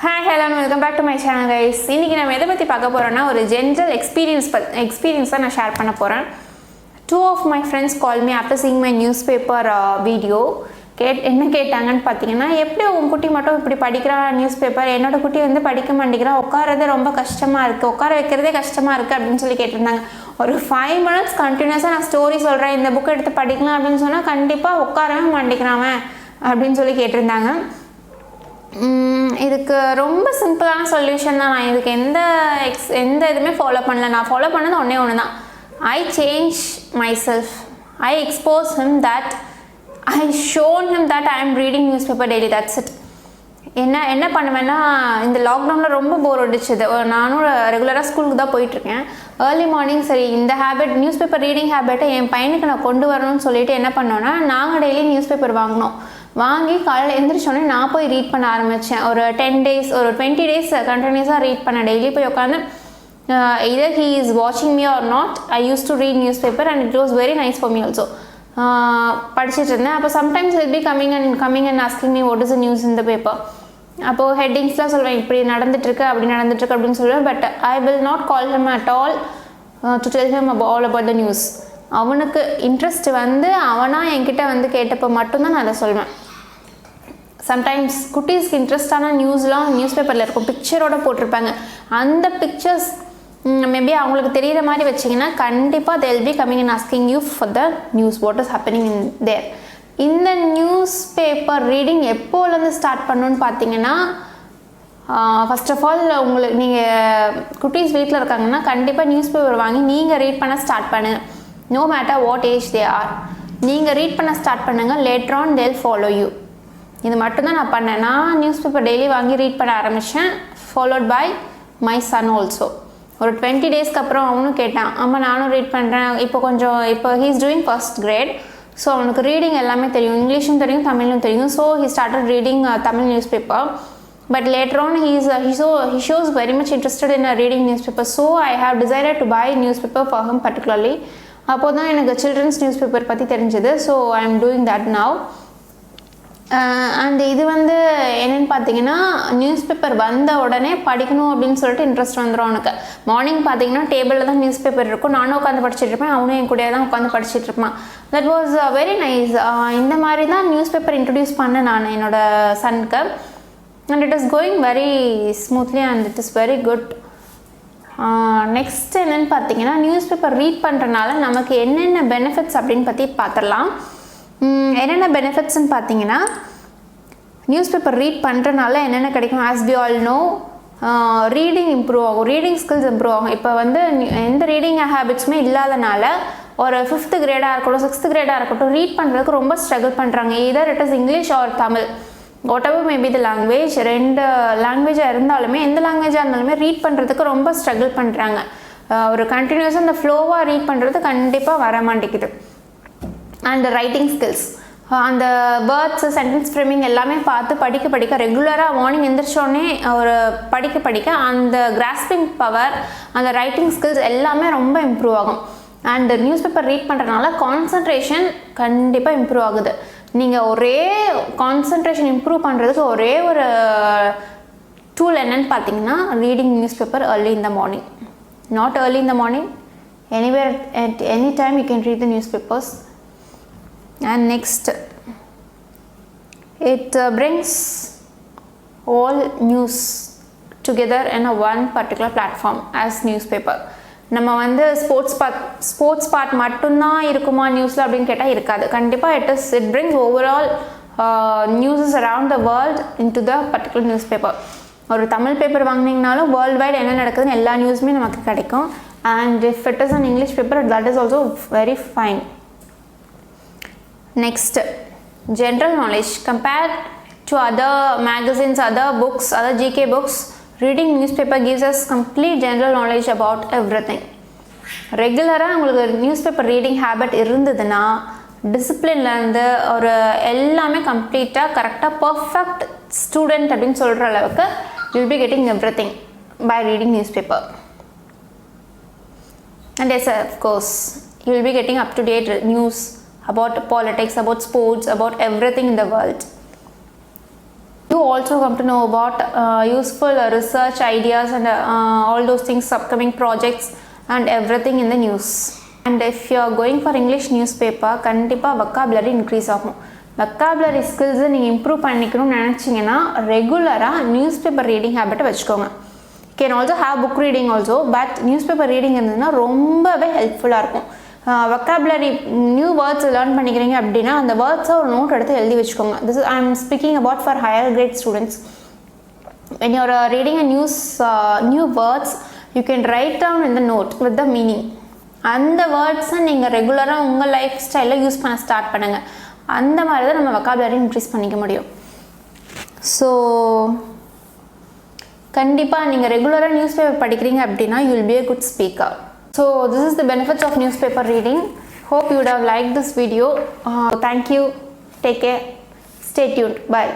Hi, hello and welcome back to my channel guys. இன்னைக்கு நம்ம எதை பத்தி பார்க்க போறோம்னா ஒரு ஜெனரல் எக்ஸ்பீரியன்ஸ் நான் ஷேர் பண்ண போறேன். Two of my friends called me after seeing my newspaper video. என்ன கேட்டாங்கன்னு பார்த்தீங்கன்னா, எப்படி உன் குட்டி மட்டும் இப்படி படிக்கிறா நியூஸ் பேப்பர், என்னோட குட்டி வந்து படிக்க மாட்டேங்கிறா, உட்காரதே ரொம்ப கஷ்டமா இருக்கு, உட்கார வைக்கிறதே கஷ்டமா இருக்கு அப்படின்னு சொல்லி கேட்டிருந்தாங்க. ஒரு 5 minutes கண்டினியூஸாக நான் ஸ்டோரி சொல்கிறேன், இந்த புக் எடுத்து படிக்கலாம் அப்படின்னு சொன்னால் கண்டிப்பாக உட்காரவே மாட்டேங்கிறான் அப்படின்னு சொல்லி கேட்டிருந்தாங்க. இதுக்கு ரொம்ப சிம்பிளான சொல்யூஷன் தான். நான் இதுக்கு எந்த இதுவுமே ஃபாலோ பண்ணல. நான் ஃபாலோ பண்ணது ஒன்று தான். I change my self. I expose him that I shown him that I am reading newspaper daily. That's it. என்ன பண்ணுவேன்னா, இந்த லாக்டவுனில் ரொம்ப போர் அடிச்சுது. நானும் ரெகுலராக ஸ்கூலுக்கு தான் போயிட்டுருக்கேன். ஏர்லி மார்னிங் சரி இந்த ஹேபிட் நியூஸ் பேப்பர் ரீடிங் ஹேபிட்டை என் பையனுக்கு நான் கொண்டு வரணும்னு சொல்லிட்டு என்ன பண்ணோன்னா, நாங்கள் டெய்லி நியூஸ் பேப்பர் வாங்கி காலையில் எழுந்திரிச்சோடனே நான் போய் ரீட் பண்ண ஆரம்பித்தேன். ஒரு 10 days ஒரு 20 days கண்டினியூஸாக ரீட் பண்ணேன். டெய்லி போய் உட்காந்து either he is watching me or not, I used to read newspaper and it was very nice for me also. படிச்சுட்டு இருந்தேன். அப்போ sometimes will be coming and asking me what is the news in the paper. அப்போது ஹெட்டிங்ஸ்லாம் சொல்லுவேன், இப்படி நடந்துட்டுருக்கு அப்படி நடந்துட்டுருக்கு அப்படின்னு சொல்லுவேன். But I will not call him at all to tell him all about the news. அவனுக்கு இன்ட்ரெஸ்ட் வந்து அவனாக என்கிட்ட வந்து கேட்டப்போ மட்டும்தான் நான் அதை சொல்வேன். சம்டைம்ஸ் குட்டீஸ்க்கு இன்ட்ரெஸ்டான நியூஸ்லாம் நியூஸ் பேப்பரில் இருக்கும், பிக்சரோடு போட்டிருப்பாங்க. அந்த பிக்சர்ஸ் மேபி அவங்களுக்கு தெரிகிற மாதிரி வச்சிங்கன்னா கண்டிப்பாக they will be coming and asking you for the news, what is happening in there. இந்த நியூஸ் பேப்பர் ரீடிங் எப்போலேருந்து ஸ்டார்ட் பண்ணணுன்னு பார்த்தீங்கன்னா, ஃபர்ஸ்ட் ஆஃப் ஆல் நீங்கள் குட்டீஸ் வீட்டில் இருக்காங்கன்னா கண்டிப்பாக நியூஸ் பேப்பர் வாங்கி நீங்கள் ரீட் பண்ண ஸ்டார்ட் பண்ணுங்கள். No matter what age they are, நீங்கள் ரீட் பண்ண ஸ்டார்ட் பண்ணுங்கள். Later on they'll follow you. இது மட்டும்தான் நான் பண்ணேன். நான் நியூஸ் பேப்பர் டெய்லி வாங்கி ரீட் பண்ண ஆரம்பித்தேன். Followed by my son also. ஒரு 20 daysக்கு அப்புறம் அவனும் கேட்டான், அம்மா நானும் ரீட் பண்ணுறேன். இப்போ he is doing first grade. So அவனுக்கு ரீடிங் எல்லாமே தெரியும், இங்கிலீஷும் தெரியும், தமிழும் தெரியும். So he started reading Tamil newspaper. But later on he shows very much interested in reading newspaper. So I have decided to buy newspaper for him particularly. அப்போ தான் எனக்கு சில்ட்ரன்ஸ் நியூஸ் பேப்பர் பற்றி தெரிஞ்சது. So I am doing that now. And இது வந்து என்னென்னு பார்த்தீங்கன்னா, news paper வந்த உடனே படிக்கணும் அப்படின்னு சொல்லிட்டு இன்ட்ரெஸ்ட் வந்துடும் அவனுக்கு. மார்னிங் பார்த்தீங்கன்னா டேபிளில் தான் நியூஸ் பேப்பர் இருக்கும், நானும் உட்காந்து படிச்சுட்டு இருப்பேன், அவனும் என் கூட தான் உட்காந்து படிச்சுட்டு இருப்பான். That was very nice. இந்த மாதிரி தான் நியூஸ் பேப்பர் இன்ட்ரடியூஸ் பண்ணேன் நான் என்னோடய சனுக்கு. And it is going very smoothly and it is very good. Next என்னென்னு பார்த்தீங்கன்னா, நியூஸ் பேப்பர் ரீட் பண்ணுறனால நமக்கு என்னென்ன பெனிஃபிட்ஸ் அப்படின்னு பற்றி பார்த்துடலாம். என்னென்ன பெனிஃபிட்ஸ்ன்னு பார்த்தீங்கன்னா, நியூஸ் பேப்பர் ரீட் பண்ணுறனால என்னென்ன கிடைக்கும். As we all know, reading improve ஆகும், ரீடிங் ஸ்கில்ஸ் இம்ப்ரூவ் ஆகும். இப்போ வந்து எந்த ரீடிங் ஹேபிட்ஸுமே இல்லாதனால ஒரு 5th கிரேடாக இருக்கட்டும் 6th கிரேடாக இருக்கட்டும் ரீட் பண்ணுறதுக்கு ரொம்ப ஸ்ட்ரகிள் பண்ணுறாங்க. either it is English or Tamil, whatever may be the language. 2 லாங்குவேஜாக இருந்தாலுமே எந்த லாங்குவேஜாக இருந்தாலுமே ரீட் பண்ணுறதுக்கு ரொம்ப ஸ்ட்ரகிள் பண்ணுறாங்க. ஒரு கண்டினியூஸாக அந்த ஃப்ளோவாக ரீட் பண்ணுறது கண்டிப்பாக வர மாட்டேங்குது. அண்ட் ரைட்டிங் ஸ்கில்ஸ், அந்த வேர்ட்ஸு சென்டென்ஸ் ஃப்ரேமிங் எல்லாமே பார்த்து படிக்க ரெகுலராக மார்னிங் எந்திரிச்சோடனே ஒரு படிக்க அந்த கிராஸ்பிங் பவர், அந்த ரைட்டிங் ஸ்கில்ஸ் எல்லாமே ரொம்ப இம்ப்ரூவ் ஆகும். அண்ட் நியூஸ் பேப்பர் ரீட் பண்ணுறதுனால கான்சன்ட்ரேஷன் கண்டிப்பாக இம்ப்ரூவ் ஆகுது. நீங்கள் ஒரே கான்சன்ட்ரேஷன் இம்ப்ரூவ் பண்ணுறதுக்கு ஒரே ஒரு டூல் என்னன்னு பார்த்தீங்கன்னா, reading news paper early in the morning. Not early in the morning, anywhere at any time you can read the newspapers. And next, it brings all news together in a one particular platform as newspaper. நம்ம வந்து sports part மட்டும்தான் இருக்குமா நியூஸில் அப்படின்னு கேட்டால் இருக்காது. கண்டிப்பாக it brings overall news around the world into the particular newspaper. ஒரு தமிழ் பேப்பர் வாங்கினீங்கனாலும் வேர்ல்டு வைட் என்ன நடக்குதுன்னு எல்லா நியூஸுமே நமக்கு கிடைக்கும். and if it is an English paper, that is also very fine. Next, general knowledge. Compared to other magazines, other books, other GK books, reading newspaper gives us complete general knowledge about everything. ரெகுலராக உங்களுக்கு news paper reading habit இருந்ததுன்னா டிசிப்ளின்லேருந்து ஒரு எல்லாமே கம்ப்ளீட்டாக கரெக்டாக perfect student அப்படின்னு சொல்கிற அளவுக்கு you will be getting everything by reading newspaper. And yes, of course, you will be getting up-to-date news about politics, about sports, about everything in the world. You also come to know about useful research ideas and all those things, upcoming projects and everything in the news. And if you are going for English newspaper, கண்டிப்பாக vocabulary increase ஆகும். vocabulary skills நீங்கள் improve பண்ணிக்கணும்னு நினச்சிங்கன்னா ரெகுலராக news paper reading ஹேபிட்டை வச்சுக்கோங்க. Can also have book reading also, but news paper reading இருந்ததுன்னா ரொம்பவே ஹெல்ப்ஃபுல்லாக இருக்கும். vocabulary நியூ வேர்ட்ஸ் லேர்ன் பண்ணிக்கிறீங்க அப்படின்னா அந்த வேர்ட்ஸை ஒரு நோட் எடுத்து எழுதி வச்சுக்கோங்க. This is I am speaking about for higher great students. when you are reading a new words, you can write down in the note with the meaning. அந்த வேர்ட்ஸை நீங்கள் ரெகுலராக உங்கள் லைஃப் ஸ்டைலில் யூஸ் பண்ண ஸ்டார்ட் பண்ணுங்கள். அந்த மாதிரி தான் நம்ம vocabulary இன்க்ரீஸ் பண்ணிக்க முடியும். ஸோ கண்டிப்பாக நீங்கள் ரெகுலராக நியூஸ் பேப்பர் படிக்கிறீங்க அப்படின்னா you will be a good speaker. So this is the benefits of newspaper reading. Hope you would have liked this video. Thank you. Take care. Stay tuned. Bye.